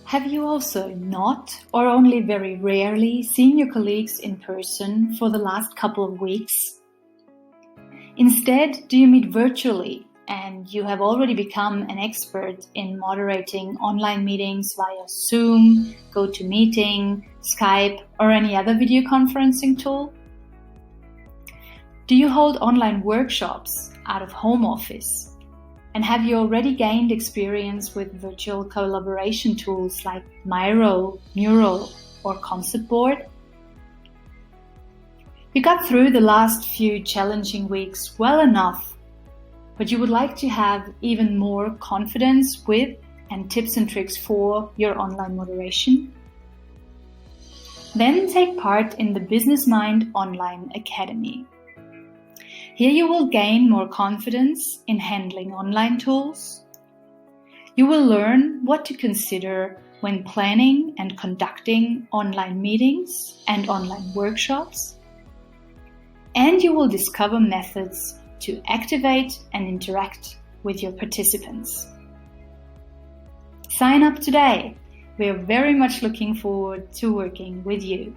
Have you also not, or only very rarely, seen your colleagues in person for the last couple of weeks? Instead, do you meet virtually and you have already become an expert in moderating online meetings via Zoom, GoToMeeting, Skype, or any other video conferencing tool? Do you hold online workshops out of home office? And have you already gained experience with virtual collaboration tools like Miro, Mural, or Concept Board? You got through the last few challenging weeks well enough, but you would like to have even more confidence with and tips and tricks for your online moderation? Then take part in the BusinessMind Online Academy. Here you will gain more confidence in handling online tools. You will learn what to consider when planning and conducting online meetings and online workshops. And you will discover methods to activate and interact with your participants. Sign up today. We are very much looking forward to working with you.